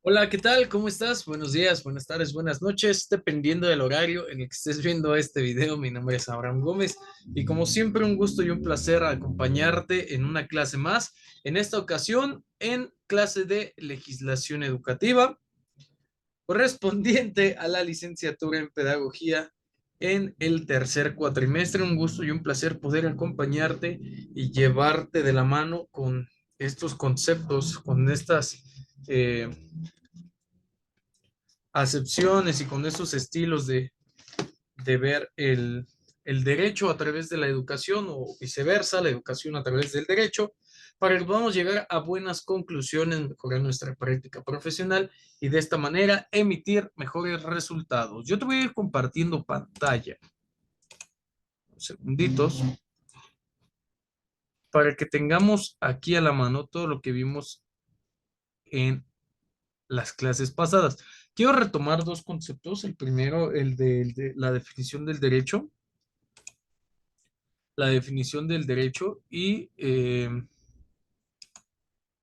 Hola, ¿qué tal? ¿Cómo estás? Buenos días, buenas tardes, buenas noches, dependiendo del horario en el que estés viendo este video. Mi nombre es Abraham Gómez y como siempre un gusto y un placer acompañarte en una clase más, en esta ocasión en clase de legislación educativa correspondiente a la licenciatura en pedagogía en el tercer cuatrimestre. Un gusto y un placer poder acompañarte y llevarte de la mano con estos conceptos, con estas eh, acepciones y con esos estilos de ver el derecho a través de la educación o viceversa, la educación a través del derecho, para que podamos llegar a buenas conclusiones, mejorar nuestra práctica profesional y de esta manera emitir mejores resultados. Yo te voy a ir compartiendo pantalla, unos segunditos, para que tengamos aquí a la mano todo lo que vimos en las clases pasadas. Quiero retomar dos conceptos. El primero, el de la definición del derecho, y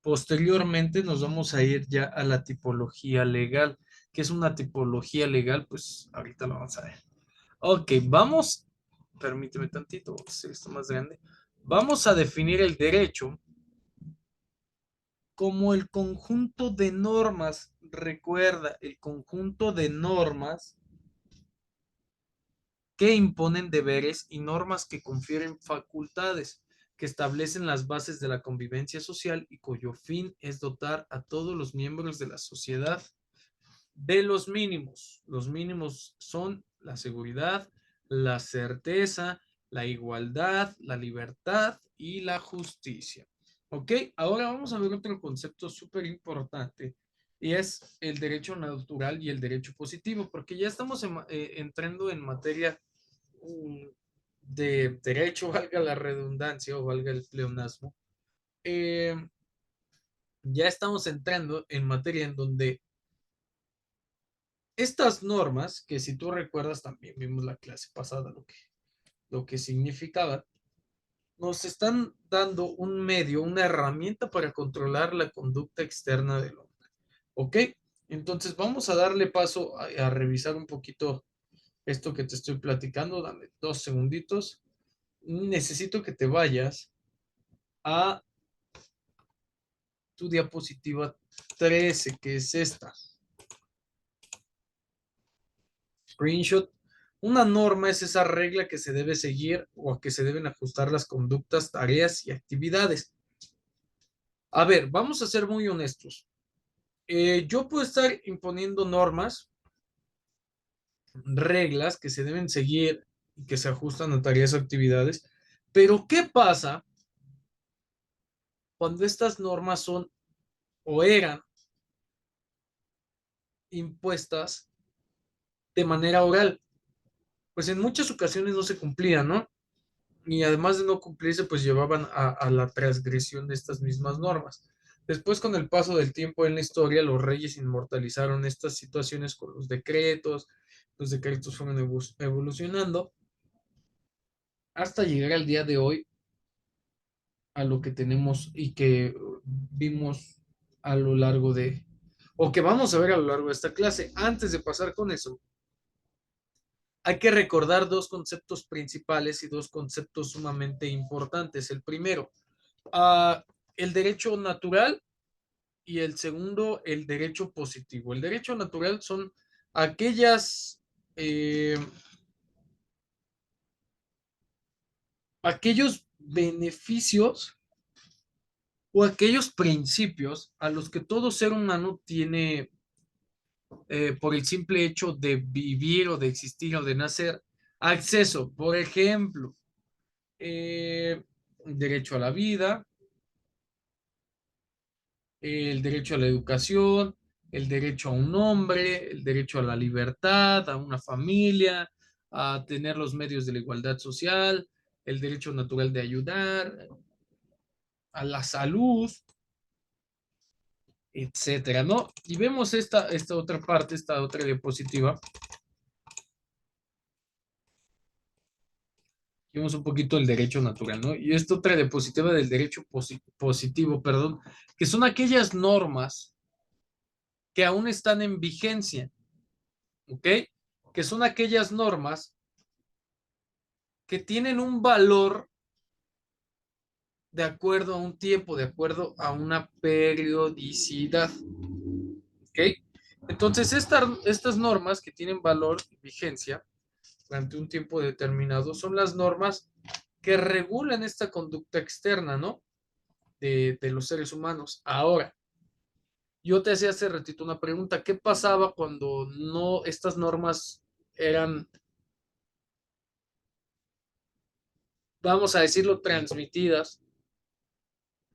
posteriormente nos vamos a ir ya a la tipología legal. ¿Qué es una tipología legal? Pues ahorita lo vamos a ver. Ok, vamos, permíteme tantito, voy a hacer esto más grande. Vamos a definir el derecho como el conjunto de normas. Recuerda, el conjunto de normas que imponen deberes y normas que confieren facultades, que establecen las bases de la convivencia social y cuyo fin es dotar a todos los miembros de la sociedad de los mínimos. Los mínimos son la seguridad, la certeza, la igualdad, la libertad y la justicia. ¿Ok? Ahora vamos a ver otro concepto súper importante y es el derecho natural y el derecho positivo, porque ya estamos entrando en materia de derecho, valga la redundancia o valga el pleonasmo. eh, ya estamos entrando en materia en donde estas normas, que si tú recuerdas también vimos la clase pasada lo que significaban, nos están dando un medio, una herramienta para controlar la conducta externa del hombre. ¿Ok? Entonces vamos a darle paso a revisar un poquito esto que te estoy platicando. Dame 2 segunditos. Necesito que te vayas a tu diapositiva 13, que es esta. Screenshot. Una norma es esa regla que se debe seguir o a que se deben ajustar las conductas, tareas y actividades. A ver, vamos a ser muy honestos. Yo puedo estar imponiendo normas, reglas que se deben seguir y que se ajustan a tareas o actividades, pero ¿qué pasa cuando estas normas son o eran impuestas de manera oral? Pues en muchas ocasiones no se cumplían, ¿no? Y además de no cumplirse, pues llevaban a la transgresión de estas mismas normas. Después, con el paso del tiempo en la historia, los reyes inmortalizaron estas situaciones con los decretos fueron evolucionando hasta llegar al día de hoy a lo que tenemos y que vimos a lo largo o que vamos a ver a lo largo de esta clase. Antes de pasar con eso, hay que recordar dos conceptos principales y dos conceptos sumamente importantes. El primero, uh, el derecho natural, y el segundo, el derecho positivo. El derecho natural son aquellas, eh, aquellos beneficios o aquellos principios a los que todo ser humano tiene por el simple hecho de vivir o de existir o de nacer acceso. Por ejemplo, derecho a la vida, el derecho a la educación, el derecho a un nombre, el derecho a la libertad, a una familia, a tener los medios de la igualdad social, el derecho natural de ayudar, a la salud, etcétera, ¿no? Y vemos esta otra parte, esta otra diapositiva. Vemos un poquito el derecho natural, ¿no? Y esta otra diapositiva del derecho positivo, perdón, que son aquellas normas que aún están en vigencia, ¿ok? Que son aquellas normas que tienen un valor de acuerdo a un tiempo, de acuerdo a una periodicidad, ¿ok? Entonces, estas normas que tienen valor y vigencia durante un tiempo determinado son las normas que regulan esta conducta externa, ¿no? De los seres humanos. Ahora, yo te hacía hace ratito una pregunta, ¿qué pasaba cuando no estas normas eran, vamos a decirlo, transmitidas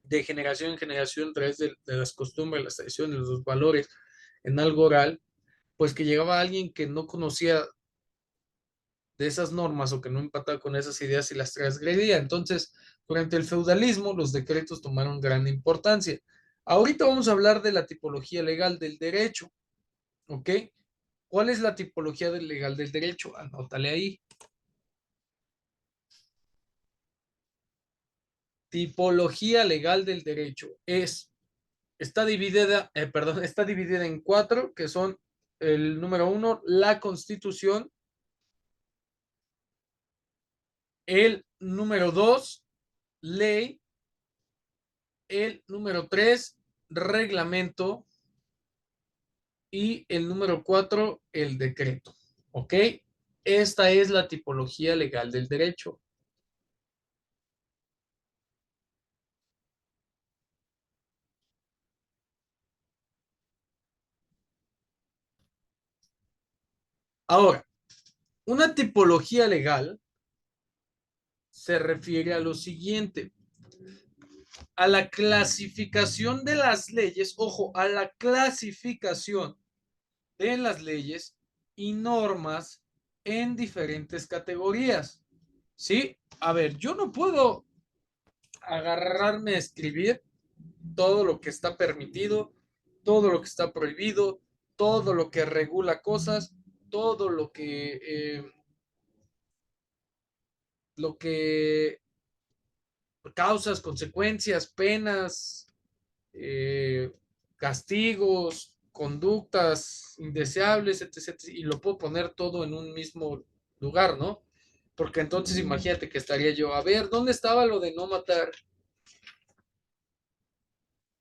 de generación en generación a través de las costumbres, las tradiciones, los valores en algo oral? Pues que llegaba alguien que no conocía de esas normas o que no empataba con esas ideas y las transgredía. Entonces, durante el feudalismo, los decretos tomaron gran importancia. Ahorita vamos a hablar de la tipología legal del derecho, ¿ok? ¿Cuál es la tipología del legal del derecho? Anótale ahí. Tipología legal del derecho está dividida, perdón, está dividida en cuatro, que son el número uno, la Constitución; el número dos, ley; el número tres, reglamento; y el número cuatro, el decreto. ¿Ok? Esta es la tipología legal del derecho. Ahora, una tipología legal se refiere a lo siguiente: a la clasificación de las leyes, ojo, a la clasificación de las leyes y normas en diferentes categorías. ¿Sí? A ver, yo no puedo agarrarme a escribir todo lo que está permitido, todo lo que está prohibido, todo lo que regula cosas, todo lo que causas, consecuencias, penas, eh, castigos, conductas indeseables, etc. Y lo puedo poner todo en un mismo lugar, ¿no? Porque entonces imagínate que estaría yo, a ver, ¿dónde estaba lo de no matar?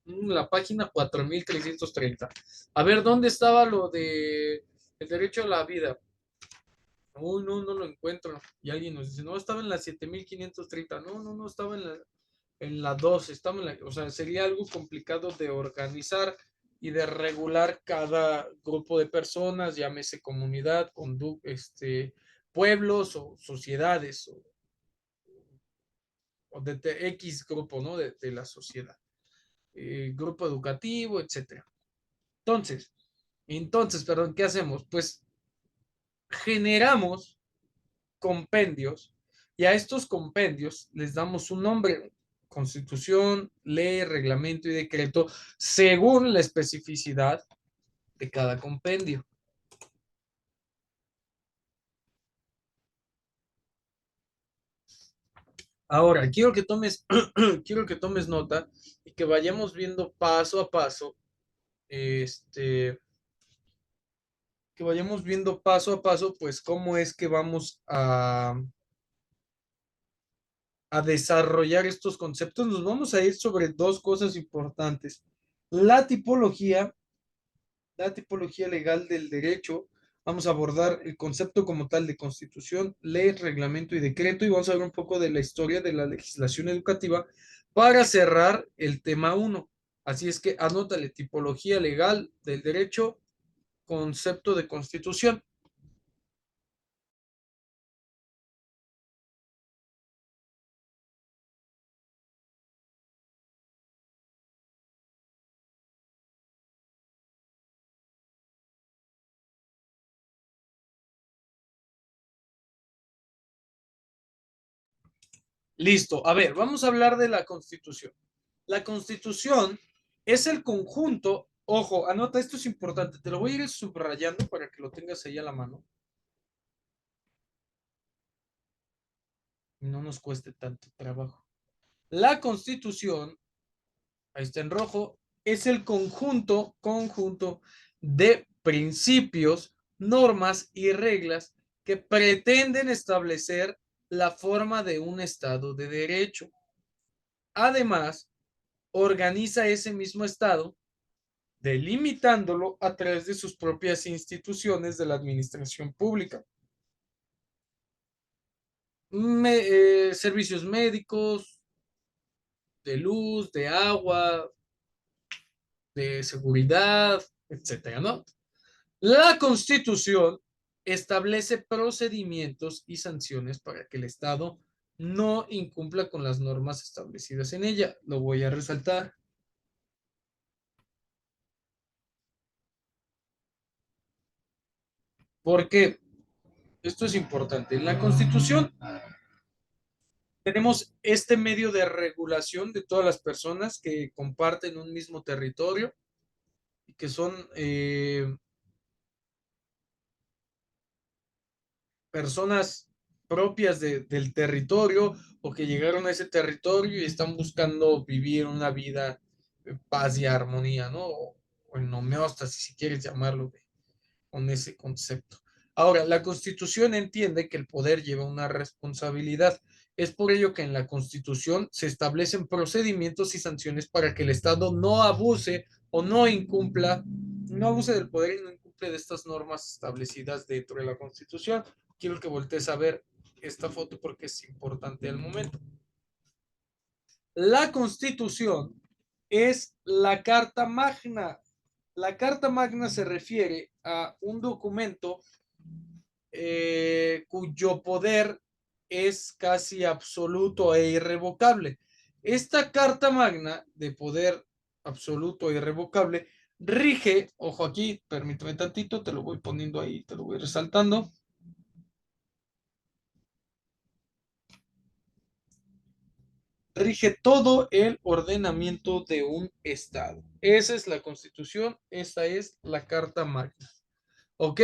La página 4330. A ver, ¿dónde estaba lo de el derecho a la vida? Uy, no, no lo encuentro. Y alguien nos dice, no, estaba en la 7530. No, no, no, estaba en la 2. Estaba en la, o sea, sería algo complicado de organizar y de regular cada grupo de personas, llámese comunidad, pueblos o sociedades o de X grupo, ¿no? De la sociedad. Grupo educativo, etcétera. Perdón, ¿qué hacemos? Pues generamos compendios y a estos compendios les damos un nombre: constitución, ley, reglamento y decreto, según la especificidad de cada compendio. Ahora, quiero que tomes nota y que vayamos viendo paso a paso, este, que vayamos viendo paso a paso, pues cómo es que vamos a desarrollar estos conceptos. Nos vamos a ir sobre dos cosas importantes: la tipología, la tipología legal del derecho. Vamos a abordar el concepto como tal de constitución, ley, reglamento y decreto, y vamos a ver un poco de la historia de la legislación educativa para cerrar el tema uno. Así es que anótale: tipología legal del derecho, concepto de constitución. Listo. A ver, vamos a hablar de la constitución. La constitución es el conjunto, ojo, anota, esto es importante, te lo voy a ir subrayando para que lo tengas ahí a la mano y no nos cueste tanto trabajo. La constitución, ahí está en rojo, es el conjunto de principios, normas y reglas que pretenden establecer la forma de un Estado de derecho. Además, organiza ese mismo Estado, delimitándolo a través de sus propias instituciones de la administración pública. Servicios médicos, de luz, de agua, de seguridad, etcétera, ¿no? La Constitución establece procedimientos y sanciones para que el Estado no incumpla con las normas establecidas en ella. Lo voy a resaltar porque esto es importante. En la Constitución tenemos este medio de regulación de todas las personas que comparten un mismo territorio y que son personas propias del territorio o que llegaron a ese territorio y están buscando vivir una vida en paz y armonía, ¿no? O en homeostasis, si quieres llamarlo con ese concepto. Ahora, la Constitución entiende que el poder lleva una responsabilidad. Es por ello que en la Constitución se establecen procedimientos y sanciones para que el Estado no abuse o no abuse del poder y no incumple de estas normas establecidas dentro de la Constitución. Quiero que voltees a ver esta foto porque es importante al momento. La Constitución es la Carta Magna. La Carta Magna se refiere a un documento cuyo poder es casi absoluto e irrevocable. Esta Carta Magna de poder absoluto e irrevocable rige, ojo aquí, permíteme tantito, te lo voy poniendo ahí, te lo voy resaltando. Rige todo el ordenamiento de un Estado. Esa es la Constitución, esa es la Carta Magna. ¿Ok?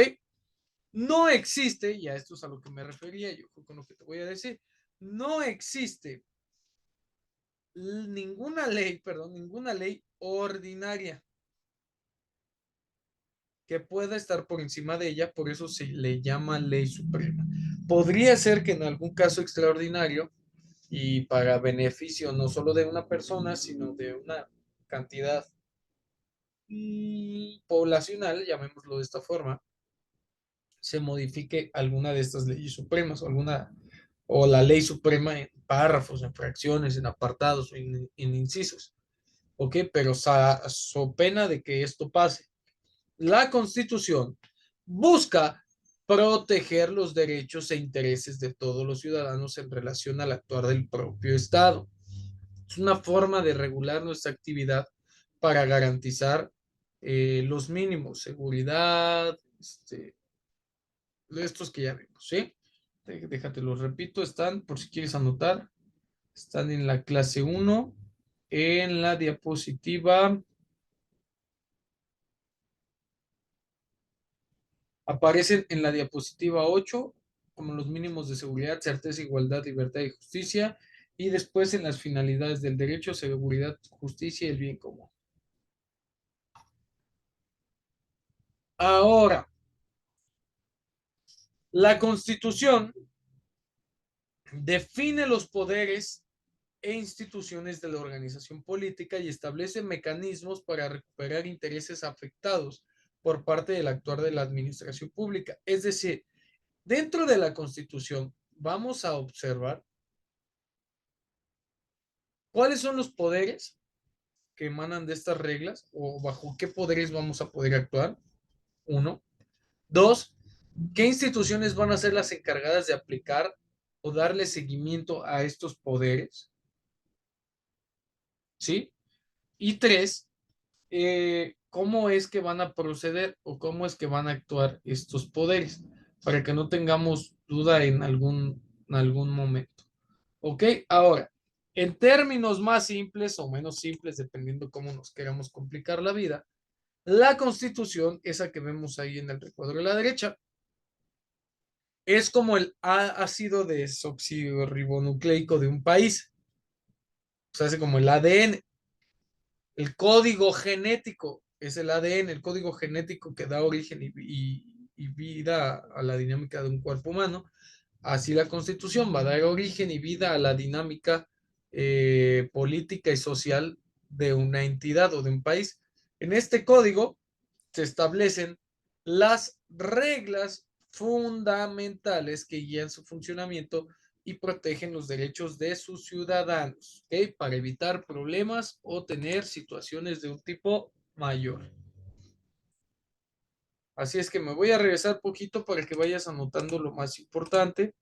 No existe, y a esto es a lo que me refería yo con lo que te voy a decir, no existe ninguna ley ordinaria que pueda estar por encima de ella, por eso se le llama ley suprema. Podría ser que en algún caso extraordinario y para beneficio no solo de una persona, sino de una cantidad poblacional, llamémoslo de esta forma, se modifique alguna de estas leyes supremas o la ley suprema en párrafos, en fracciones, en apartados, en incisos. ¿Ok? Pero so pena de que esto pase. La Constitución busca proteger los derechos e intereses de todos los ciudadanos en relación al actuar del propio Estado. Es una forma de regular nuestra actividad para garantizar los mínimos, seguridad, estos que ya vimos, ¿sí? Déjate los repito, están, por si quieres anotar, están en la clase 1, en la diapositiva, aparecen en la diapositiva 8 como los mínimos de seguridad, certeza, igualdad, libertad y justicia, y después en las finalidades del derecho, seguridad, justicia y el bien común. Ahora, la Constitución define los poderes e instituciones de la organización política y establece mecanismos para recuperar intereses afectados por parte del actuar de la administración pública. Es decir, dentro de la Constitución vamos a observar cuáles son los poderes que emanan de estas reglas o bajo qué poderes vamos a poder actuar. Uno. Dos, ¿qué instituciones van a ser las encargadas de aplicar o darle seguimiento a estos poderes? ¿Sí? Y tres, cómo es que van a proceder o cómo es que van a actuar estos poderes, para que no tengamos duda en algún momento. ¿Ok? Ahora, en términos más simples o menos simples, dependiendo cómo nos queramos complicar la vida, la Constitución, esa que vemos ahí en el recuadro de la derecha, es como el ácido desoxirribonucleico de un país, o sea, es como el ADN, el código genético. es el ADN, el código genético que da origen y vida a la dinámica de un cuerpo humano. Así la Constitución va a dar origen y vida a la dinámica política y social de una entidad o de un país. En este código se establecen las reglas fundamentales que guían su funcionamiento y protegen los derechos de sus ciudadanos, ¿ok? Para evitar problemas o tener situaciones de un tipo mayor. Así es que me voy a regresar poquito para que vayas anotando lo más importante,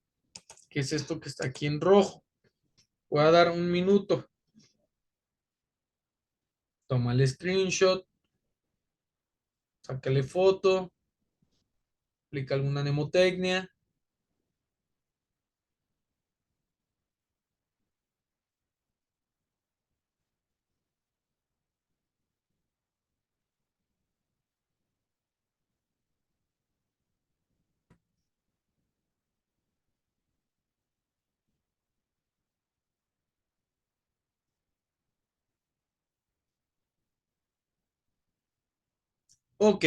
que es esto que está aquí en rojo. Voy a dar un minuto. Toma el screenshot, sácale foto, aplica alguna mnemotecnia. Ok,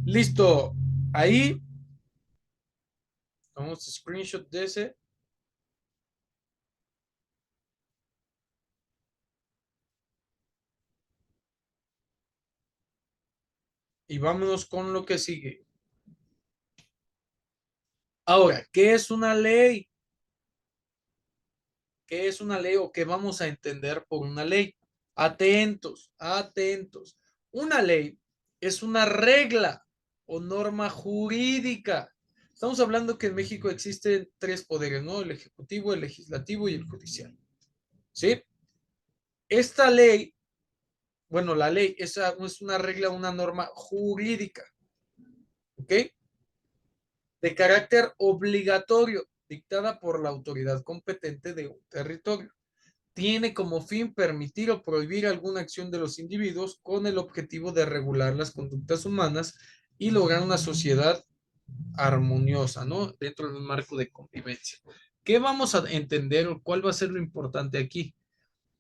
listo. Ahí, vamos a screenshot de ese. Y vámonos con lo que sigue. Ahora, ¿qué es una ley? ¿Qué es una ley o qué vamos a entender por una ley? Atentos, atentos. Una ley es una regla o norma jurídica. Estamos hablando que en México existen tres poderes, ¿no? El ejecutivo, el legislativo y el judicial. ¿Sí? Esta ley, bueno, la ley es una regla, una norma jurídica, ¿ok? De carácter obligatorio, dictada por la autoridad competente de un territorio. Tiene como fin permitir o prohibir alguna acción de los individuos con el objetivo de regular las conductas humanas y lograr una sociedad armoniosa, ¿no? Dentro de un marco de convivencia. ¿Qué vamos a entender o cuál va a ser lo importante aquí?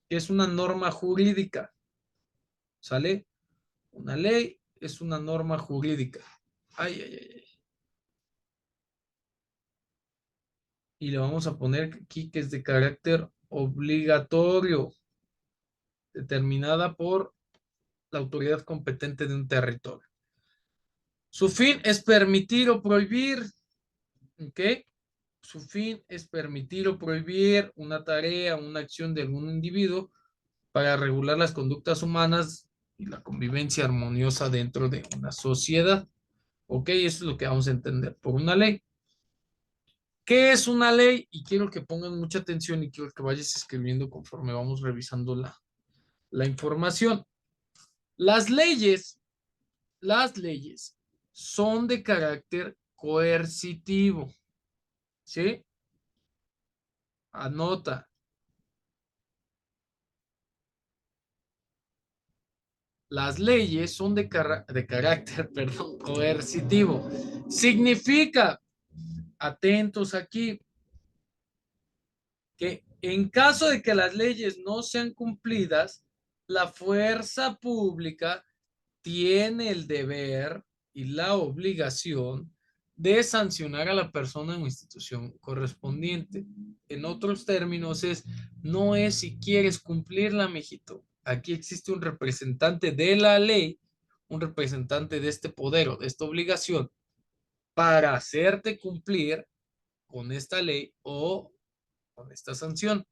Que es una norma jurídica, ¿sale? Una ley es una norma jurídica. Ay, ay, ay. Y le vamos a poner aquí que es de carácter obligatorio, determinada por la autoridad competente de un territorio. Su fin es permitir o prohibir, ¿ok? Su fin es permitir o prohibir una tarea, una acción de algún individuo para regular las conductas humanas y la convivencia armoniosa dentro de una sociedad. ¿Ok? Eso es lo que vamos a entender por una ley. ¿Qué es una ley? Y quiero que pongan mucha atención y quiero que vayas escribiendo conforme vamos revisando la información. Las leyes, las leyes son de carácter coercitivo, ¿sí? Anota. Las leyes son de carácter, perdón, coercitivo. Significa, atentos aquí, que en caso de que las leyes no sean cumplidas, la fuerza pública tiene el deber y la obligación de sancionar a la persona o institución correspondiente. En otros términos, no es si quieres cumplirla, mijito. Aquí existe un representante de la ley, un representante de este poder o de esta obligación para hacerte cumplir con esta ley o con esta sanción.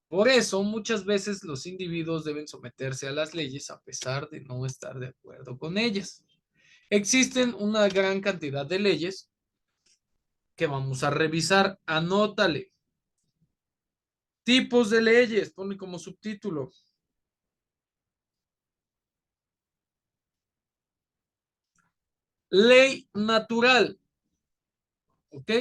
Por eso, muchas veces los individuos deben someterse a las leyes a pesar de no estar de acuerdo con ellas. Existen una gran cantidad de leyes que vamos a revisar. Anótale. Tipos de leyes, ponle como subtítulo. Ley natural. ¿Ok?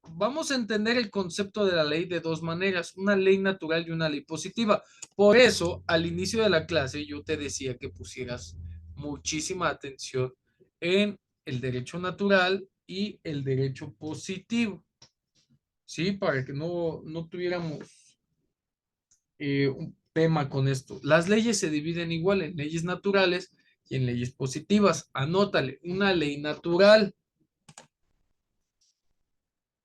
Vamos a entender el concepto de la ley de dos maneras, una ley natural y una ley positiva. Por eso, al inicio de la clase, yo te decía que pusieras muchísima atención en el derecho natural y el derecho positivo, ¿sí? Para que no tuviéramos un tema con esto. Las leyes se dividen igual en leyes naturales y en leyes positivas. Anótale, una ley natural.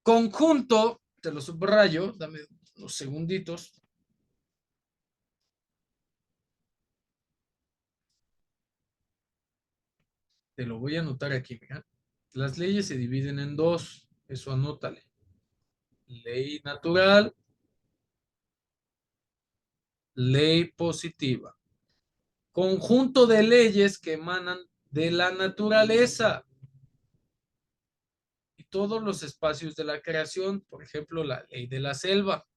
Conjunto, te lo subrayo, dame unos segunditos. Te lo voy a anotar aquí, mira. Las leyes se dividen en dos, eso anótale. Ley natural, ley positiva. Conjunto de leyes que emanan de la naturaleza y todos los espacios de la creación, por ejemplo, la ley de la selva.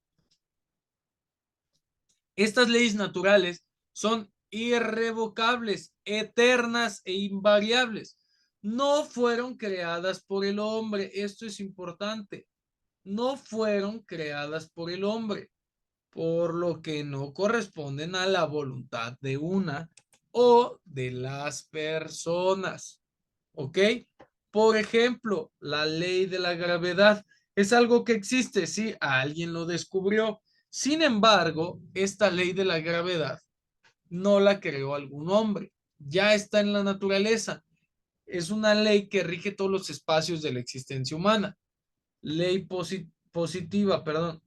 Estas leyes naturales son irrevocables, eternas e invariables. No fueron creadas por el hombre. Esto es importante. No fueron creadas por el hombre, por lo que no corresponden a la voluntad de una o de las personas. ¿Ok? Por ejemplo, la ley de la gravedad es algo que existe, sí, alguien lo descubrió. Sin embargo, esta ley de la gravedad no la creó algún hombre, ya está en la naturaleza. Es una ley que rige todos los espacios de la existencia humana. Ley positiva, perdón.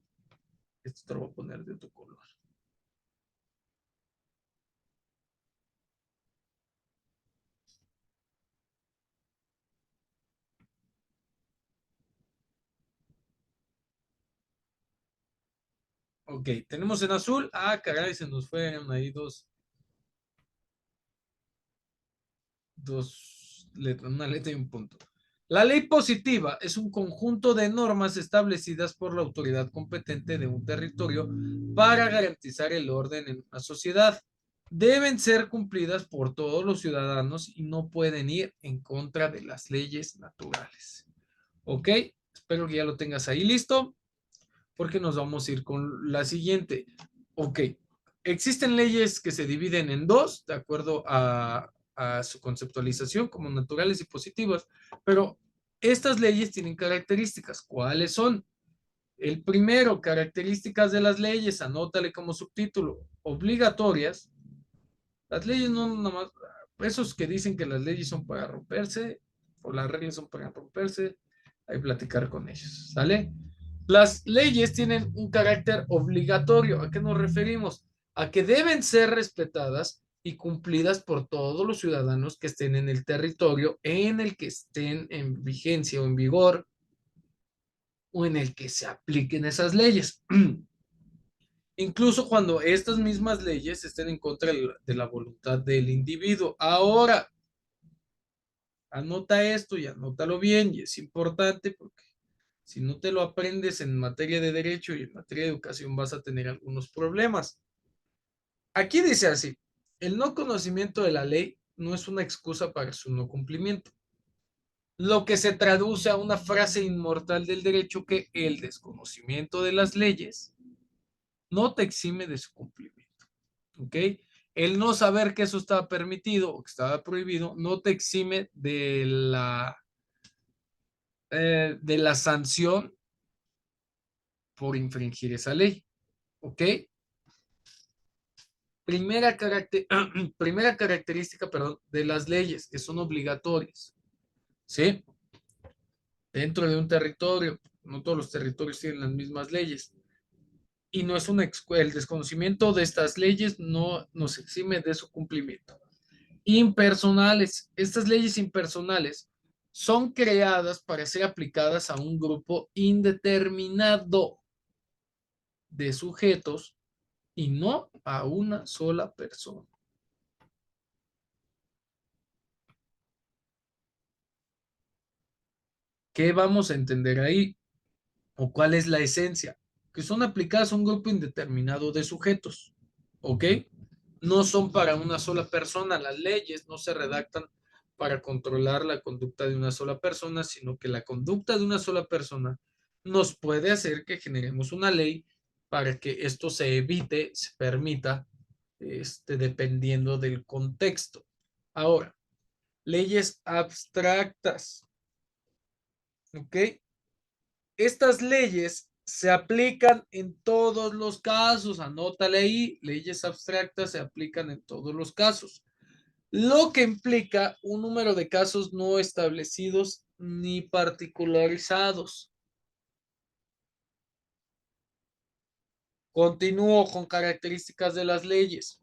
Esto te lo voy a poner de otro color. Ok, tenemos en azul. Ah, caray, se nos fueron ahí dos letras, una letra y un punto. La ley positiva es un conjunto de normas establecidas por la autoridad competente de un territorio para garantizar el orden en una sociedad. Deben ser cumplidas por todos los ciudadanos y no pueden ir en contra de las leyes naturales. ¿Ok? Espero que ya lo tengas ahí listo, porque nos vamos a ir con la siguiente. Ok, existen leyes que se dividen en dos, de acuerdo a su conceptualización, como naturales y positivas, pero estas leyes tienen características. ¿Cuáles son? El primero, características de las leyes, anótale como subtítulo, obligatorias. Las leyes no nada más, esos que dicen que las leyes son para romperse, o las reglas son para romperse, hay que platicar con ellos, ¿sale? Las leyes tienen un carácter obligatorio. ¿A qué nos referimos? A que deben ser respetadas y cumplidas por todos los ciudadanos que estén en el territorio en el que estén en vigencia o en vigor o en el que se apliquen esas leyes. Incluso cuando estas mismas leyes estén en contra de la voluntad del individuo. Ahora, anota esto y anótalo bien, y es importante porque si no te lo aprendes en materia de derecho y en materia de educación vas a tener algunos problemas. Aquí dice así, el no conocimiento de la ley no es una excusa para su no cumplimiento, lo que se traduce a una frase inmortal del derecho que el desconocimiento de las leyes no te exime de su cumplimiento. ¿Ok? El no saber que eso estaba permitido o que estaba prohibido no te exime de la sanción por infringir esa ley. ¿Ok? Primera característica, perdón, de las leyes, que son obligatorias. ¿Sí? Dentro de un territorio, no todos los territorios tienen las mismas leyes. Y no es el desconocimiento de estas leyes no nos exime de su cumplimiento. Impersonales. Estas leyes impersonales son creadas para ser aplicadas a un grupo indeterminado de sujetos y no a una sola persona. ¿Qué vamos a entender ahí? ¿O cuál es la esencia? Que son aplicadas a un grupo indeterminado de sujetos. ¿Ok? No son para una sola persona. Las leyes no se redactan para controlar la conducta de una sola persona, sino que la conducta de una sola persona nos puede hacer que generemos una ley para que esto se evite, se permita, dependiendo del contexto. Ahora, leyes abstractas. ¿Ok? Estas leyes se aplican en todos los casos. Anótale ahí, leyes abstractas se aplican en todos los casos. lo que implica un número de casos no establecidos ni particularizados. Continúo con características de las leyes.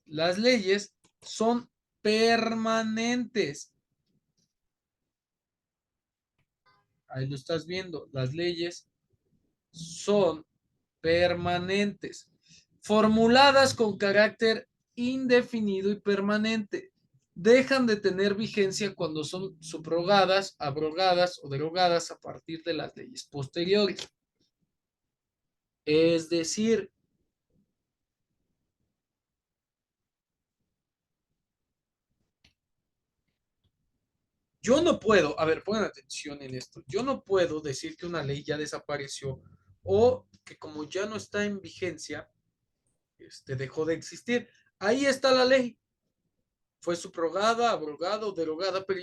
Las leyes son permanentes. Ahí lo estás viendo. Las leyes son permanentes, formuladas con carácter indefinido y permanente. Dejan de tener vigencia cuando son subrogadas, abrogadas o derogadas a partir de las leyes posteriores. Es decir, yo no puedo, a ver, pongan atención en esto, yo no puedo decir que una ley ya desapareció o que como ya no está en vigencia, dejó de existir. Ahí está la ley, fue subrogada, abrogada o derogada, pero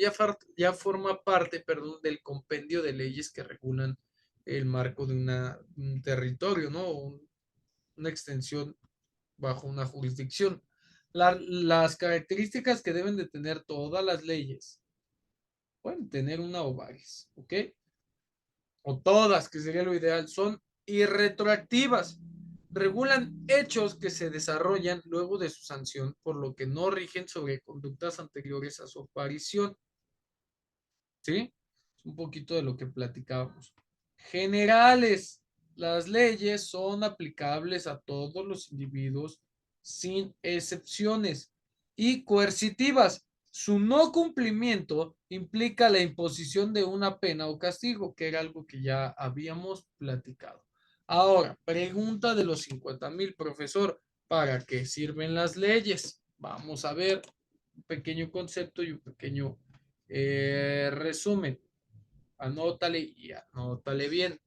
ya forma parte, perdón, del compendio de leyes que regulan el marco de un territorio, ¿no? Una extensión bajo una jurisdicción. Las características que deben de tener todas las leyes, pueden tener una o varias, ¿ok? O todas, que sería lo ideal, son irretroactivas. Regulan hechos que se desarrollan luego de su sanción, por lo que no rigen sobre conductas anteriores a su aparición. ¿Sí? Un poquito de lo que platicábamos. Generales. Las leyes son aplicables a todos los individuos sin excepciones. Y coercitivas. Su no cumplimiento implica la imposición de una pena o castigo, que era algo que ya habíamos platicado. Ahora, pregunta de los 50,000, profesor, ¿para qué sirven las leyes? Vamos a ver un pequeño concepto y un pequeño resumen. Anótale y anótale bien.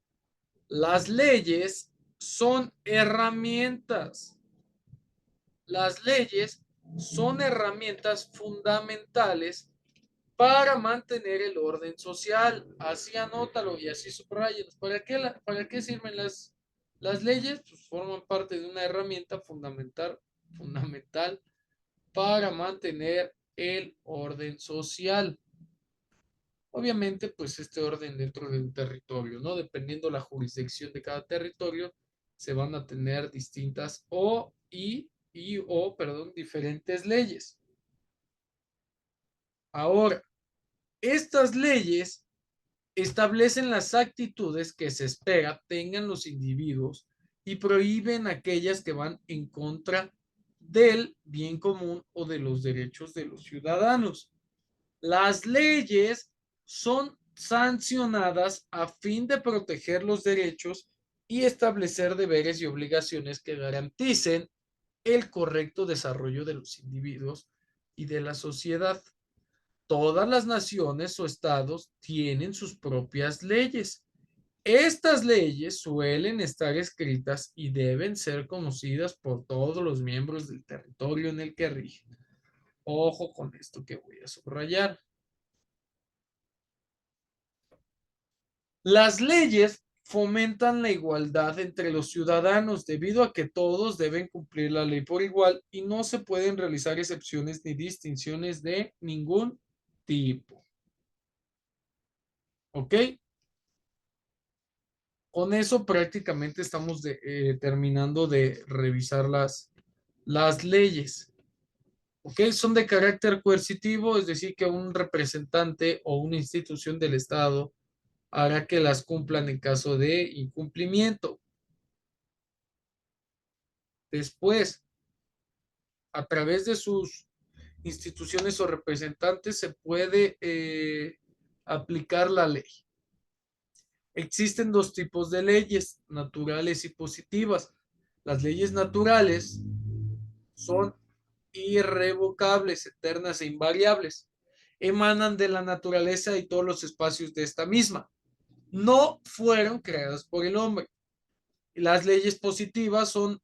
Las leyes son herramientas. Las leyes son herramientas fundamentales para mantener el orden social. Así anótalo y así subrayalos. ¿Para qué sirven las leyes? Pues forman parte de una herramienta fundamental para mantener el orden social. Obviamente, pues este orden dentro de un territorio, ¿no? Dependiendo la jurisdicción de cada territorio, se van a tener distintas perdón, diferentes leyes. Ahora, estas leyes establecen las actitudes que se espera tengan los individuos y prohíben aquellas que van en contra del bien común o de los derechos de los ciudadanos. Las leyes son sancionadas a fin de proteger los derechos y establecer deberes y obligaciones que garanticen el correcto desarrollo de los individuos y de la sociedad. Todas las naciones o estados tienen sus propias leyes. Estas leyes suelen estar escritas y deben ser conocidas por todos los miembros del territorio en el que rigen. Ojo con esto que voy a subrayar. Las leyes fomentan la igualdad entre los ciudadanos debido a que todos deben cumplir la ley por igual y no se pueden realizar excepciones ni distinciones de ningún tipo. ¿Ok? Con eso prácticamente estamos terminando de revisar las leyes. ¿Ok? Son de carácter coercitivo, es decir, que un representante o una institución del Estado hará que las cumplan en caso de incumplimiento. Después, a través de sus instituciones o representantes se puede aplicar la ley. Existen dos tipos de leyes, naturales y positivas. Las leyes naturales son irrevocables, eternas e invariables. Emanan de la naturaleza y todos los espacios de esta misma. No fueron creadas por el hombre. Las leyes positivas son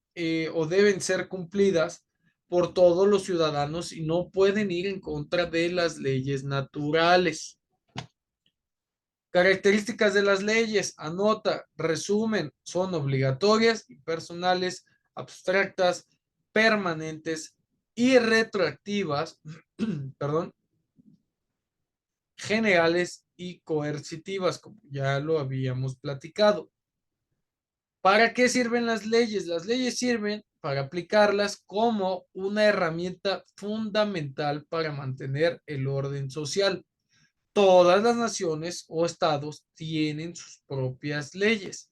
o deben ser cumplidas por todos los ciudadanos y no pueden ir en contra de las leyes naturales. Características de las leyes, anota, resumen, son obligatorias y personales, abstractas, permanentes, y retroactivas, perdón, generales y coercitivas, como ya lo habíamos platicado. ¿Para qué sirven las leyes? Las leyes sirven para aplicarlas como una herramienta fundamental para mantener el orden social. Todas las naciones o estados tienen sus propias leyes.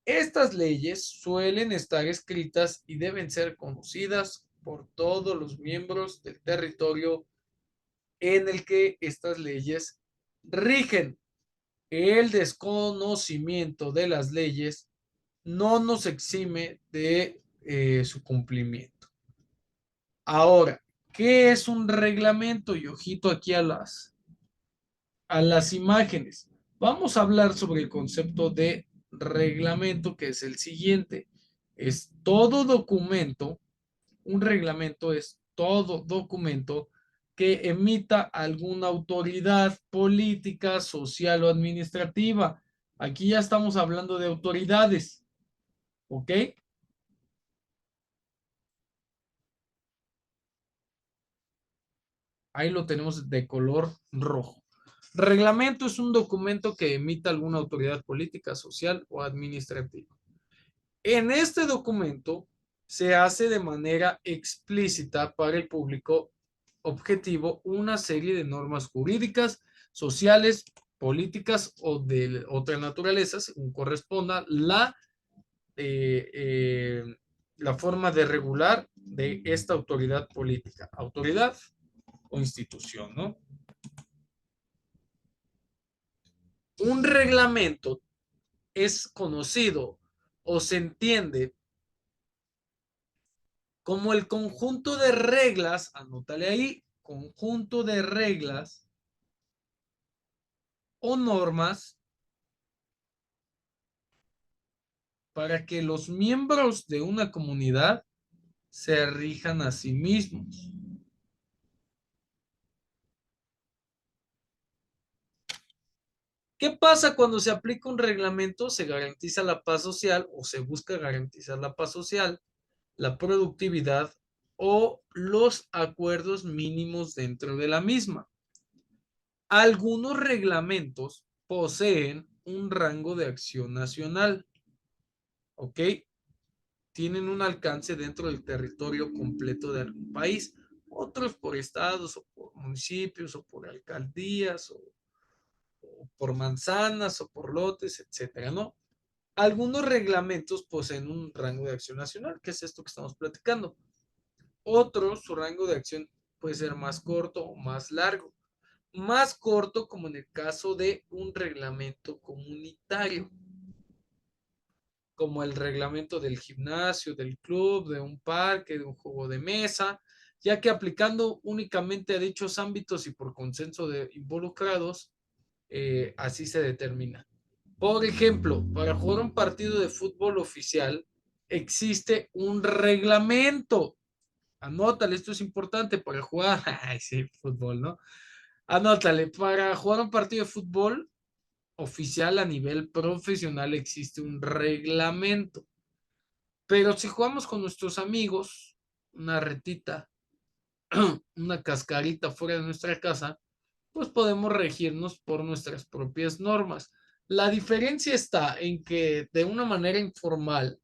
Estas leyes suelen estar escritas y deben ser conocidas por todos los miembros del territorio en el que estas leyes rigen. El desconocimiento de las leyes no nos exime de su cumplimiento. Ahora, ¿qué es un reglamento? Y ojito aquí a las imágenes. Vamos a hablar sobre el concepto de reglamento, que es el siguiente. Es todo documento, un reglamento es todo documento que emita alguna autoridad política, social o administrativa. Aquí ya estamos hablando de autoridades, ¿ok? Ahí lo tenemos de color rojo. Reglamento es un documento que emita alguna autoridad política, social o administrativa. En este documento se hace de manera explícita para el público objetivo una serie de normas jurídicas, sociales, políticas o de otra naturaleza, según corresponda eh, eh, la forma de regular de esta autoridad política, autoridad o institución, ¿no? Un reglamento es conocido o se entiende como el conjunto de reglas, anótale ahí, conjunto de reglas o normas para que los miembros de una comunidad se rijan a sí mismos. ¿Qué pasa cuando se aplica un reglamento? Se garantiza la paz social o se busca garantizar la paz social, la productividad o los acuerdos mínimos dentro de la misma. Algunos reglamentos poseen un rango de acción nacional, ¿ok? Tienen un alcance dentro del territorio completo de algún país, otros por estados o por municipios o por alcaldías o por manzanas o por lotes, etcétera, ¿no? Algunos reglamentos poseen un rango de acción nacional, que es esto que estamos platicando. Otros, su rango de acción puede ser más corto o más largo. Más corto como en el caso de un reglamento comunitario, como el reglamento del gimnasio, del club, de un parque, de un juego de mesa, ya que aplicando únicamente a dichos ámbitos y por consenso de involucrados, así se determina. Por ejemplo, para jugar un partido de fútbol oficial existe un reglamento. Anótale, esto es importante para jugar. Ay, sí, fútbol, ¿no? Anótale, para jugar un partido de fútbol oficial a nivel profesional existe un reglamento. Pero si jugamos con nuestros amigos, una retita, una cascarita fuera de nuestra casa, pues podemos regirnos por nuestras propias normas. La diferencia está en que de una manera informal,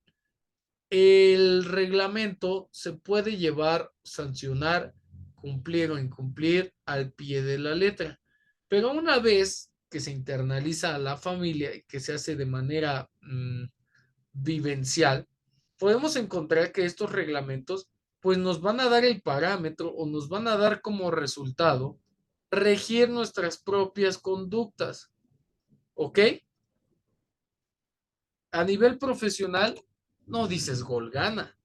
el reglamento se puede llevar, sancionar, cumplir o incumplir al pie de la letra. Pero una vez que se internaliza a la familia y que se hace de manera vivencial, podemos encontrar que estos reglamentos pues nos van a dar el parámetro o nos van a dar como resultado regir nuestras propias conductas, ¿ok? A nivel profesional, no dices gol gana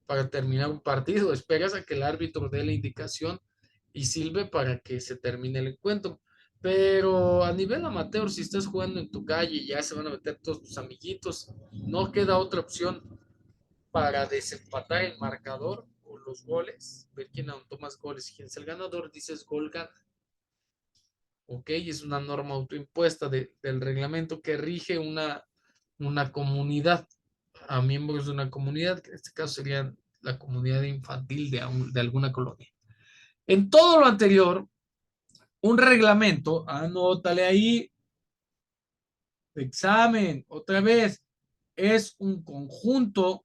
para terminar un partido, esperas a que el árbitro dé la indicación y sirve para que se termine el encuentro. Pero a nivel amateur, si estás jugando en tu calle y ya se van a meter todos tus amiguitos, no queda otra opción para desempatar el marcador o los goles, ver quién anotó más goles y quién es el ganador, dices gol gana. Ok, es una norma autoimpuesta del reglamento que rige una comunidad, a miembros de una comunidad, que en este caso serían la comunidad infantil de alguna colonia. En todo lo anterior, un reglamento, anótale ahí, examen, otra vez, es un conjunto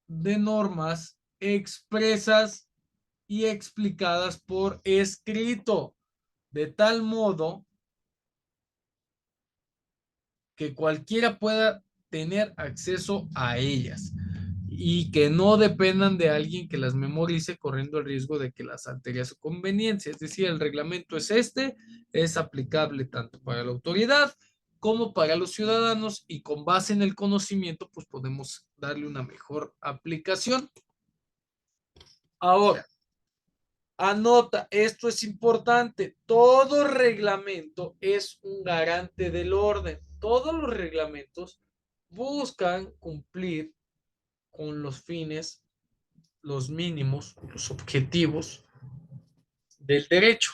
de normas expresas y explicadas por escrito, de tal modo que cualquiera pueda tener acceso a ellas y que no dependan de alguien que las memorice corriendo el riesgo de que las altere a su conveniencia. Es decir, el reglamento es este, es aplicable tanto para la autoridad como para los ciudadanos y con base en el conocimiento pues podemos darle una mejor aplicación. Ahora, anota, esto es importante, todo reglamento es un garante del orden. Todos los reglamentos buscan cumplir con los fines, los mínimos, los objetivos del derecho,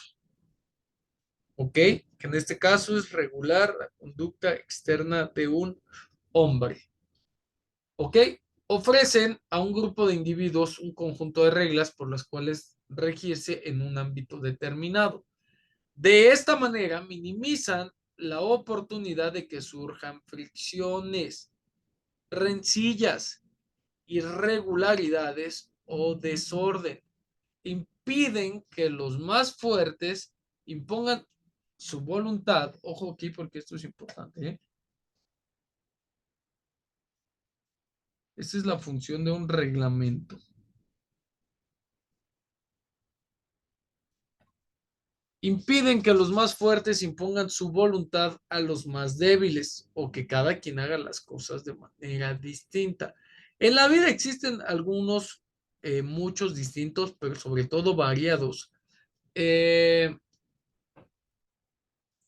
¿ok? Que en este caso es regular la conducta externa de un hombre, ¿ok? Ofrecen a un grupo de individuos un conjunto de reglas por las cuales regirse en un ámbito determinado. De esta manera minimizan la oportunidad de que surjan fricciones, rencillas, irregularidades o desorden. Impiden que los más fuertes impongan su voluntad. Ojo aquí porque esto es importante, ¿eh? Esta es la función de un reglamento. Impiden que los más fuertes impongan su voluntad a los más débiles o que cada quien haga las cosas de manera distinta. En la vida existen algunos, muchos distintos, pero sobre todo variados. Eh,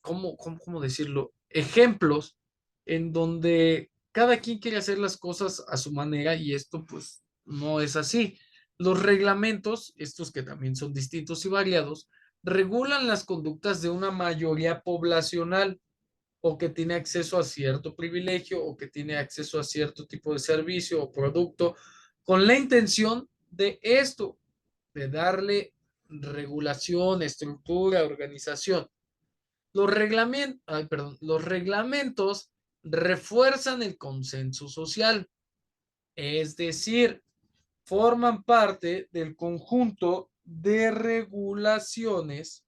¿Cómo decirlo? Ejemplos en donde cada quien quiere hacer las cosas a su manera y esto pues no es así. Los reglamentos, estos que también son distintos y variados, regulan las conductas de una mayoría poblacional o que tiene acceso a cierto privilegio o que tiene acceso a cierto tipo de servicio o producto con la intención de esto, de darle regulación, estructura, organización. Los reglamentos refuerzan el consenso social, es decir, forman parte del conjunto de regulaciones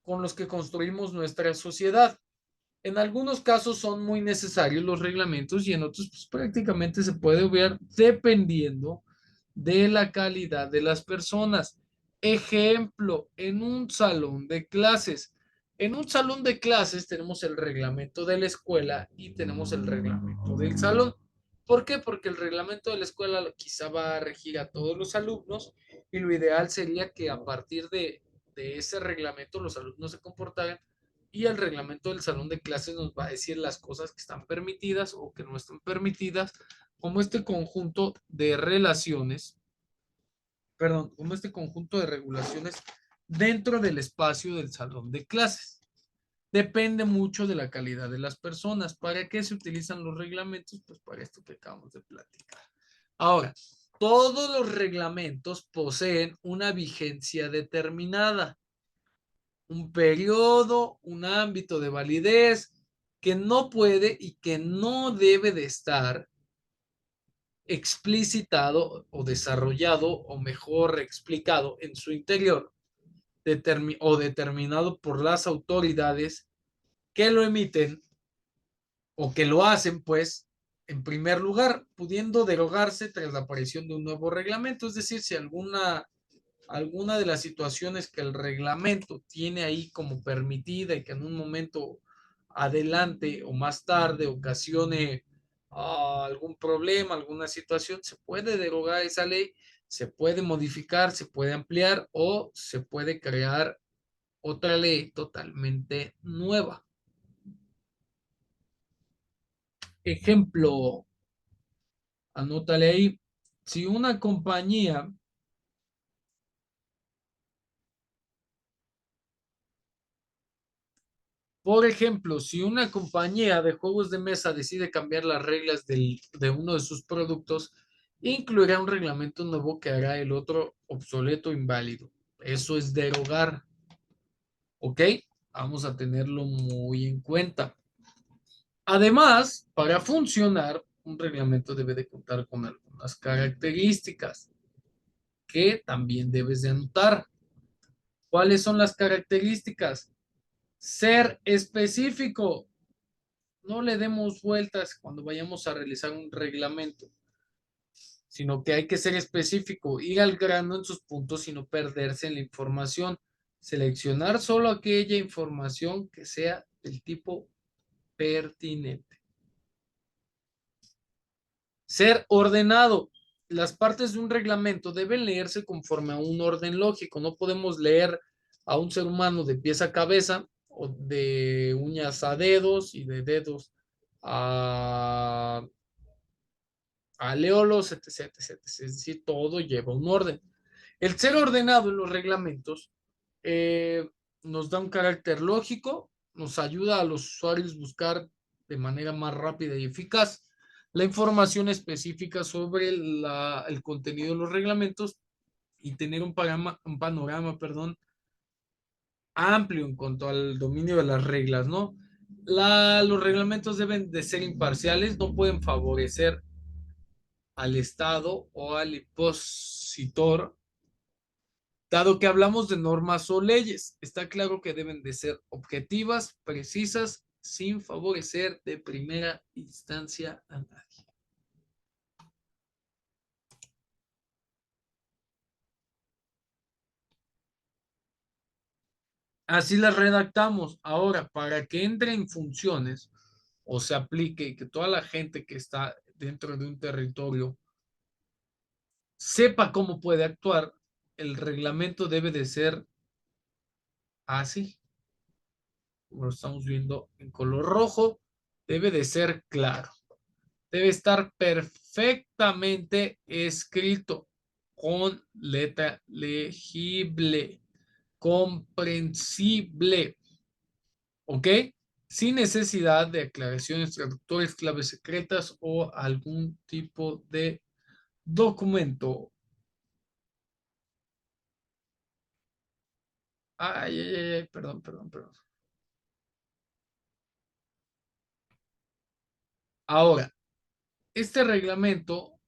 con los que construimos nuestra sociedad. En algunos casos son muy necesarios los reglamentos y en otros pues, prácticamente se puede ver dependiendo de la calidad de las personas. Ejemplo, en un salón de clases. En un salón de clases tenemos el reglamento de la escuela y tenemos el reglamento del salón. ¿Por qué? Porque el reglamento de la escuela quizá va a regir a todos los alumnos y lo ideal sería que a partir de ese reglamento los alumnos se comportaran y el reglamento del salón de clases nos va a decir las cosas que están permitidas o que no están permitidas, como este conjunto de relaciones, perdón, como este conjunto de regulaciones dentro del espacio del salón de clases. Depende mucho de la calidad de las personas. ¿Para qué se utilizan los reglamentos? Pues para esto que acabamos de platicar. Ahora, todos los reglamentos poseen una vigencia determinada, un periodo, un ámbito de validez que no puede y que no debe de estar explicitado o desarrollado o mejor explicado en su interior o determinado por las autoridades que lo emiten o que lo hacen, pues, en primer lugar, pudiendo derogarse tras la aparición de un nuevo reglamento. Es decir, si alguna de las situaciones que el reglamento tiene ahí como permitida y que en un momento adelante o más tarde ocasione algún problema, alguna situación, se puede derogar esa ley, se puede modificar, se puede ampliar o se puede crear otra ley totalmente nueva. Ejemplo, anótale ahí, si una compañía, por ejemplo, si una compañía de juegos de mesa decide cambiar las reglas de uno de sus productos, incluirá un reglamento nuevo que hará el otro obsoleto o inválido. Eso es derogar, ¿ok? Vamos a tenerlo muy en cuenta. Además, para funcionar, un reglamento debe de contar con algunas características que también debes de anotar. ¿Cuáles son las características? Ser específico. No le demos vueltas cuando vayamos a realizar un reglamento, sino que hay que ser específico, ir al grano en sus puntos y no perderse en la información. Seleccionar solo aquella información que sea del tipo pertinente. Ser ordenado. Las partes de un reglamento deben leerse conforme a un orden lógico. No podemos leer a un ser humano de pies a cabeza o de uñas a dedos y de dedos a, a leolos, etc, etc, etc. Es decir, todo lleva un orden. El ser ordenado en los reglamentos eh, nos da un carácter lógico, nos ayuda a los usuarios a buscar de manera más rápida y eficaz la información específica sobre el contenido de los reglamentos y tener un panorama, amplio en cuanto al dominio de las reglas, ¿no? Los reglamentos deben de ser imparciales, no pueden favorecer al Estado o al impositor. Dado que hablamos de normas o leyes, está claro que deben de ser objetivas, precisas, sin favorecer de primera instancia a nadie. Así las redactamos. Ahora, para que entre en funciones o se aplique y que toda la gente que está dentro de un territorio sepa cómo puede actuar, el reglamento debe de ser así. Como lo estamos viendo en color rojo, debe de ser claro. Debe estar perfectamente escrito con letra legible, comprensible, ¿ok? Sin necesidad de aclaraciones, traductores, claves secretas o algún tipo de documento. Ay, ay, ay, perdón, perdón, perdón. Ahora, este reglamento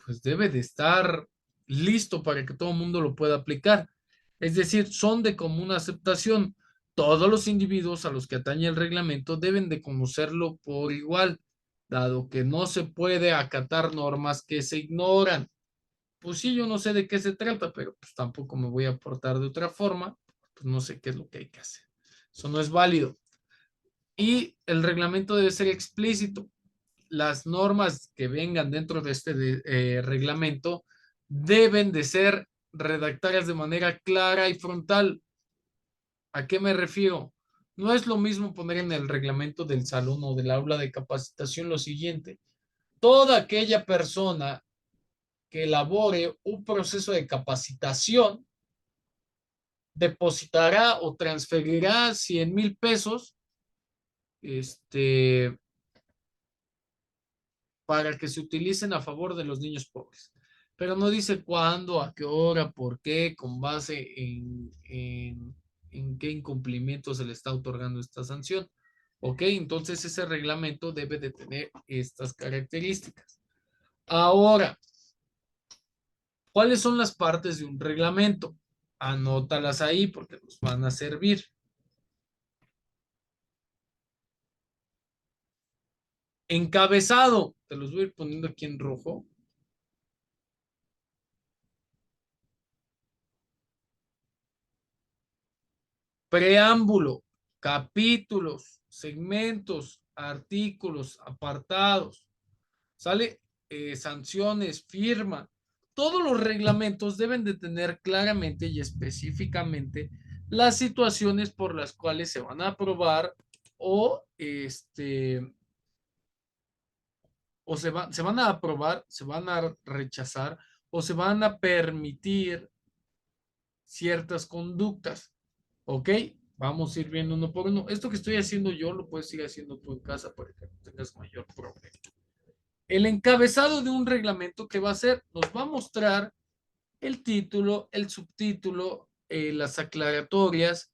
pues debe de estar listo para que todo el mundo lo pueda aplicar. Es decir, son de común aceptación. Todos los individuos a los que atañe el reglamento deben de conocerlo por igual, dado que no se puede acatar normas que se ignoran. Pues sí, yo no sé de qué se trata, pero pues tampoco me voy a aportar de otra forma, pues no sé qué es lo que hay que hacer. Eso no es válido. Y el reglamento debe ser explícito. Las normas que vengan dentro de este reglamento deben de ser redactadas de manera clara y frontal. ¿A qué me refiero? No es lo mismo poner en el reglamento del salón o del aula de capacitación lo siguiente. Toda aquella persona que elabore un proceso de capacitación depositará o transferirá 100,000 pesos este, para que se utilicen a favor de los niños pobres. Pero no dice cuándo, a qué hora, por qué, con base en qué incumplimiento se le está otorgando esta sanción. Ok, entonces ese reglamento debe de tener estas características. Ahora, ¿cuáles son las partes de un reglamento? Anótalas ahí porque nos van a servir. Encabezado, te los voy a ir poniendo aquí en rojo. Preámbulo, capítulos, segmentos, artículos, apartados, ¿sale? Sanciones, firma. Todos los reglamentos deben de tener claramente y específicamente las situaciones por las cuales se van a aprobar o se van a aprobar, se van a rechazar o se van a permitir ciertas conductas. ¿Ok? Vamos a ir viendo uno por uno. Esto que estoy haciendo yo lo puedes ir haciendo tú en casa para que no tengas mayor problema. El encabezado de un reglamento que va a hacer, nos va a mostrar el título, el subtítulo, las aclaratorias,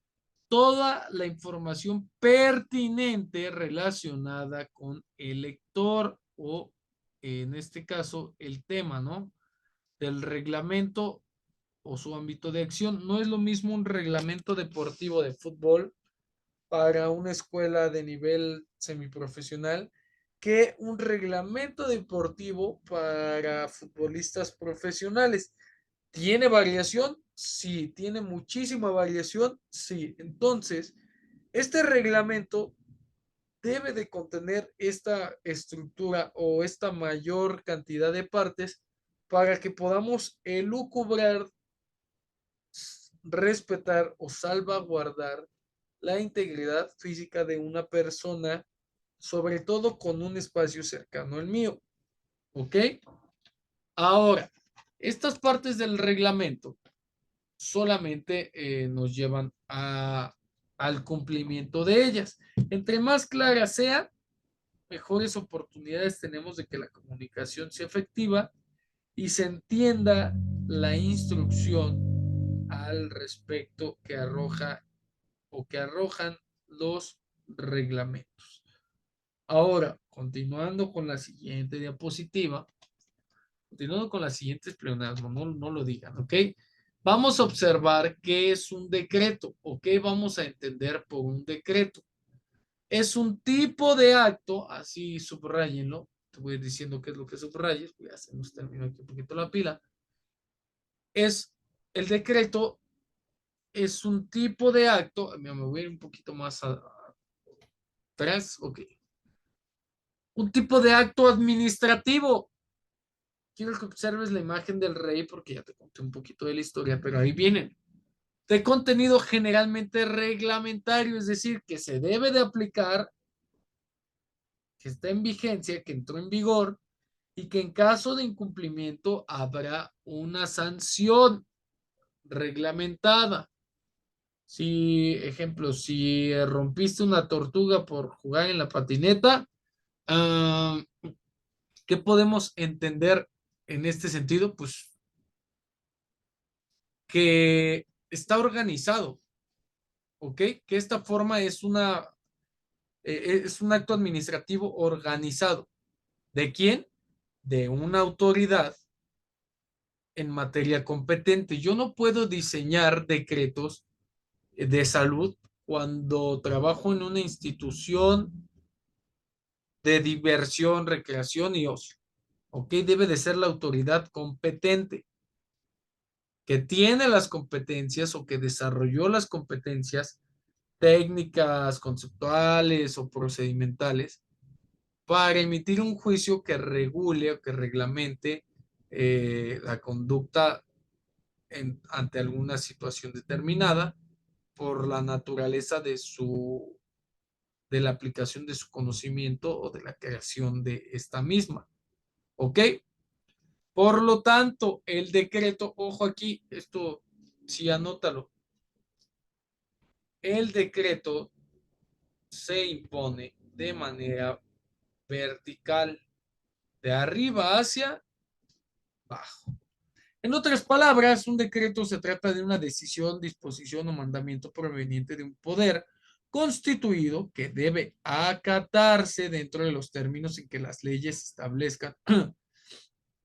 toda la información pertinente relacionada con el lector o, en este caso, el tema, ¿no? Del reglamento o su ámbito de acción. No es lo mismo un reglamento deportivo de fútbol para una escuela de nivel semiprofesional que un reglamento deportivo para futbolistas profesionales. ¿Tiene variación? Sí. ¿Tiene muchísima variación? Sí. Entonces, este reglamento debe de contener esta estructura o esta mayor cantidad de partes para que podamos elucubrar, respetar o salvaguardar la integridad física de una persona, sobre todo con un espacio cercano al mío. ¿Ok? Ahora, estas partes del reglamento solamente nos llevan al cumplimiento de ellas. Entre más clara sea, mejores oportunidades tenemos de que la comunicación sea efectiva y se entienda la instrucción al respecto que arroja o que arrojan los reglamentos. Ahora, continuando con la siguiente diapositiva, continuando con las siguientes pleonasmos, no lo digan, ¿ok? Vamos a observar qué es un decreto o qué vamos a entender por un decreto. Es un tipo de acto, así subrayenlo, te voy diciendo qué es lo que subrayes, ya se nos terminó aquí un poquito la pila. Es el decreto, es un tipo de acto, me voy a ir un poquito más atrás, ok. Un tipo de acto administrativo. Quiero que observes la imagen del rey porque ya te conté un poquito de la historia, pero ahí vienen. De contenido generalmente reglamentario, es decir, que se debe de aplicar, que está en vigencia, que entró en vigor y que en caso de incumplimiento habrá una sanción reglamentada. Si, ejemplo, si rompiste una tortuga por jugar en la patineta, uh, ¿qué podemos entender en este sentido? Pues que está organizado, ¿ok? Que esta forma es un acto administrativo organizado. ¿De quién? De una autoridad en materia competente. Yo no puedo diseñar decretos de salud cuando trabajo en una institución de diversión, recreación y ocio. ¿Ok? Debe de ser la autoridad competente que tiene las competencias o que desarrolló las competencias técnicas, conceptuales o procedimentales para emitir un juicio que regule o que reglamente la conducta ante alguna situación determinada por la naturaleza de la aplicación de su conocimiento o de la creación de esta misma. ¿Ok? Por lo tanto, el decreto, ojo aquí, esto sí anótalo, el decreto se impone de manera vertical, de arriba hacia abajo. En otras palabras, un decreto se trata de una decisión, disposición o mandamiento proveniente de un poder constituido que debe acatarse dentro de los términos en que las leyes establezcan,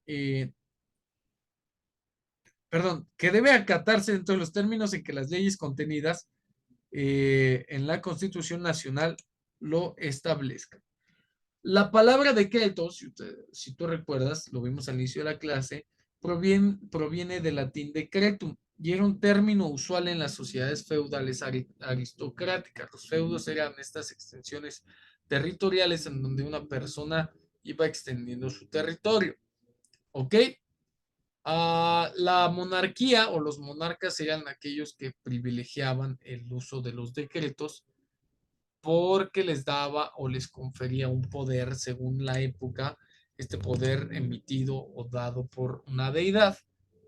eh, perdón, que debe acatarse dentro de los términos en que las leyes contenidas en la Constitución Nacional lo establezcan. La palabra decreto, si tú recuerdas, lo vimos al inicio de la clase, proviene del latín decretum y era un término usual en las sociedades feudales aristocráticas. Los feudos eran estas extensiones territoriales en donde una persona iba extendiendo su territorio. ¿Ok? La monarquía o los monarcas eran aquellos que privilegiaban el uso de los decretos porque les daba o les confería un poder según la época, este poder emitido o dado por una deidad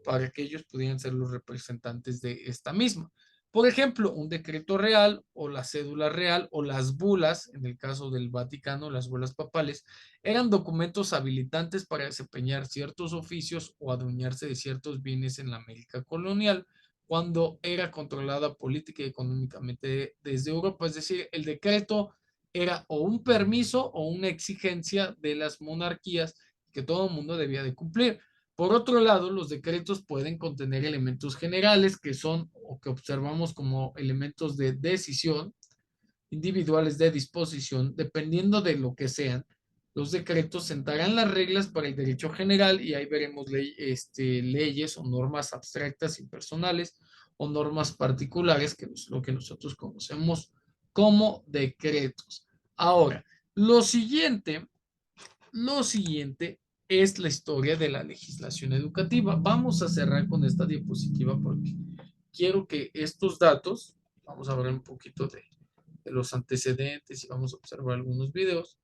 para que ellos pudieran ser los representantes de esta misma. Por ejemplo, un decreto real o la cédula real o las bulas, en el caso del Vaticano, las bulas papales, eran documentos habilitantes para desempeñar ciertos oficios o adueñarse de ciertos bienes en la América colonial cuando era controlada política y económicamente desde Europa. Es decir, el decreto era o un permiso o una exigencia de las monarquías que todo el mundo debía de cumplir. Por otro lado, los decretos pueden contener elementos generales que son o que observamos como elementos de decisión, individuales de disposición, dependiendo de lo que sean. Los decretos sentarán las reglas para el derecho general y ahí veremos leyes o normas abstractas impersonales o normas particulares, que es lo que nosotros conocemos como decretos. Ahora, lo siguiente lo siguiente es la historia de la legislación educativa. Vamos a cerrar con esta diapositiva porque quiero que estos datos, vamos a ver un poquito de los antecedentes y vamos a observar algunos videos.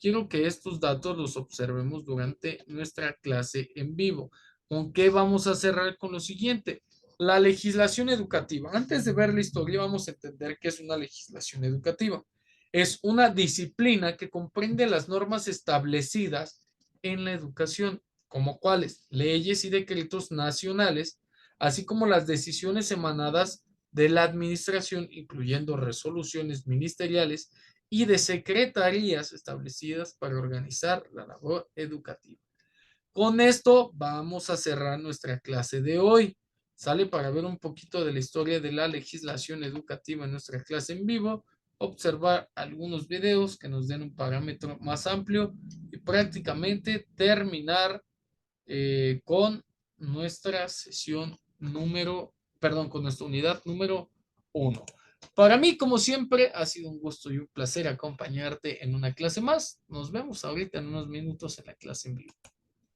Quiero que estos datos los observemos durante nuestra clase en vivo. ¿Con qué vamos a cerrar? Con lo siguiente, la legislación educativa. Antes de ver la historia, vamos a entender qué es una legislación educativa. Es una disciplina que comprende las normas establecidas en la educación, como cuáles, leyes y decretos nacionales, así como las decisiones emanadas de la administración, incluyendo resoluciones ministeriales y de secretarías establecidas para organizar la labor educativa. Con esto vamos a cerrar nuestra clase de hoy. Sale para ver un poquito de la historia de la legislación educativa en nuestra clase en vivo, observar algunos videos que nos den un parámetro más amplio y prácticamente terminar con nuestra sesión perdón, con nuestra unidad número 1. Para mí, como siempre, ha sido un gusto y un placer acompañarte en una clase más. Nos vemos ahorita en unos minutos en la clase en vivo.